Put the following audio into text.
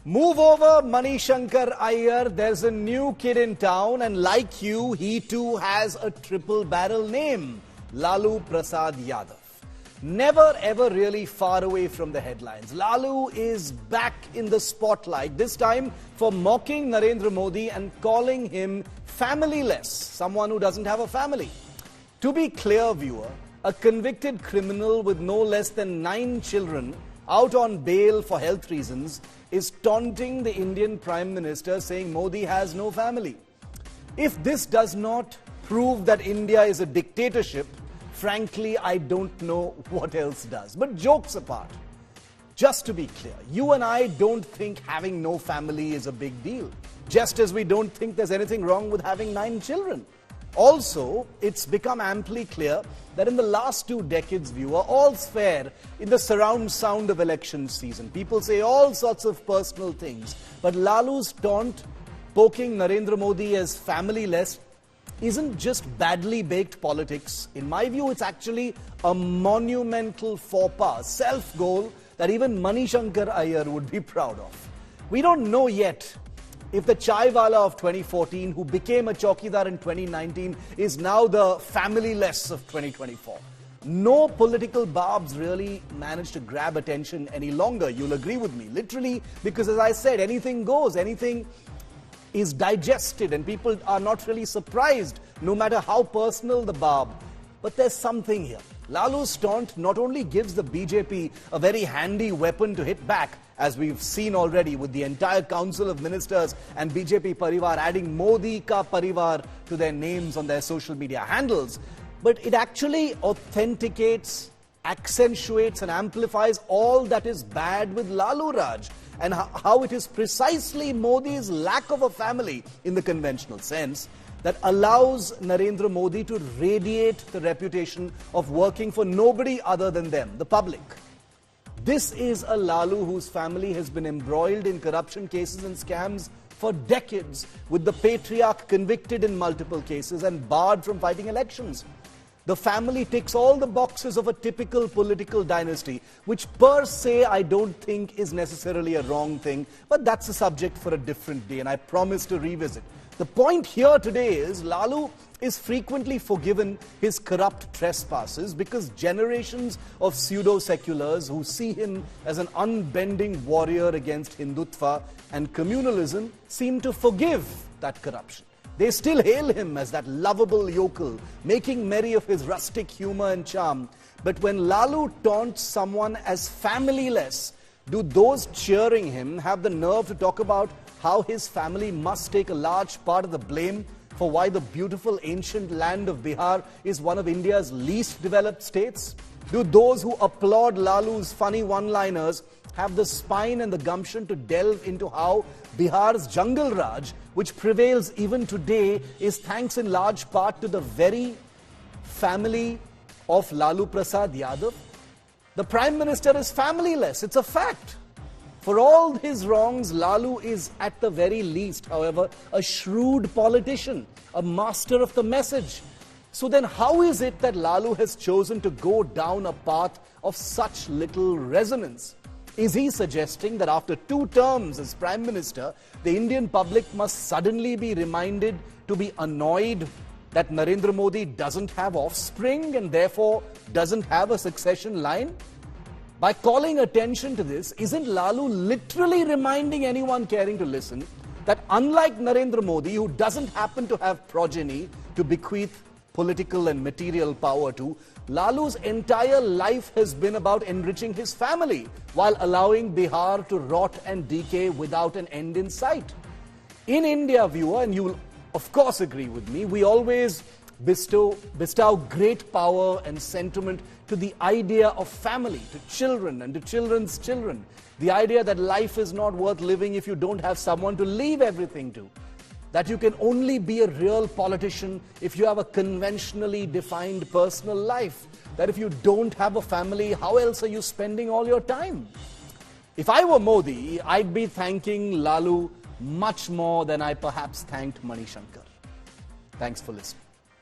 Move over, Manishankar Iyer. There's a new kid in town, and like you, he too has a triple barrel name, Lalu Prasad Yadav. Never ever really far away from the headlines. Lalu is back in the spotlight, this time for mocking Narendra Modi and calling him familyless, someone who doesn't have a family. To be clear, viewer, a convicted criminal with no less than 9 children out on bail for health reasons is taunting the Indian Prime Minister, saying Modi has no family. If this does not prove that India is a dictatorship, frankly, I don't know what else does. But jokes apart, just to be clear, you and I don't think having no family is a big deal, just as we don't think there's anything wrong with having 9 children. Also, it's become amply clear that in the last 2 decades, viewer, all's fair in the surround sound of election season. People say all sorts of personal things, but Lalu's taunt, poking Narendra Modi as familyless, isn't just badly baked politics. In my view, it's actually a monumental faux pas, self-goal that even Manishankar Iyer would be proud of. We don't know yet if the chaiwala of 2014, who became a chowkidar in 2019, is now the familyless of 2024. No political barbs really manage to grab attention any longer. You'll agree with me. Literally, because as I said, anything goes, anything is digested, and people are not really surprised, no matter how personal the barb. But there's something here. Lalu's taunt not only gives the BJP a very handy weapon to hit back, as we've seen already with the entire Council of Ministers and BJP Parivar adding Modi Ka Parivar to their names on their social media handles, but it actually authenticates, accentuates and amplifies all that is bad with Lalu Raj, and how it is precisely Modi's lack of a family in the conventional sense that allows Narendra Modi to radiate the reputation of working for nobody other than them, the public. This is a Lalu whose family has been embroiled in corruption cases and scams for decades, with the patriarch convicted in multiple cases and barred from fighting elections. The family ticks all the boxes of a typical political dynasty, which per se I don't think is necessarily a wrong thing, but that's a subject for a different day, and I promise to revisit. The point here today is Lalu is frequently forgiven his corrupt trespasses because generations of pseudo-seculars who see him as an unbending warrior against Hindutva and communalism seem to forgive that corruption. They still hail him as that lovable yokel, making merry of his rustic humor and charm. But when Lalu taunts someone as familyless, do those cheering him have the nerve to talk about how his family must take a large part of the blame for why the beautiful ancient land of Bihar is one of India's least developed states? Do those who applaud Lalu's funny one-liners have the spine and the gumption to delve into how Bihar's Jungle Raj, which prevails even today, is thanks in large part to the very family of Lalu Prasad Yadav? The Prime Minister is familyless, it's a fact. For all his wrongs, Lalu is at the very least, however, a shrewd politician, a master of the message. So then how is it that Lalu has chosen to go down a path of such little resonance? Is he suggesting that after 2 terms as Prime Minister, the Indian public must suddenly be reminded to be annoyed that Narendra Modi doesn't have offspring and therefore doesn't have a succession line? By calling attention to this, isn't Lalu literally reminding anyone caring to listen that unlike Narendra Modi, who doesn't happen to have progeny to bequeath political and material power to, Lalu's entire life has been about enriching his family while allowing Bihar to rot and decay without an end in sight? In India, viewer, and you will of course agree with me, we always bestow great power and sentiment to the idea of family, to children and to children's children. The idea that life is not worth living if you don't have someone to leave everything to. That you can only be a real politician if you have a conventionally defined personal life. That if you don't have a family, how else are you spending all your time? If I were Modi, I'd be thanking Lalu much more than I perhaps thanked Manishankar. Thanks for listening.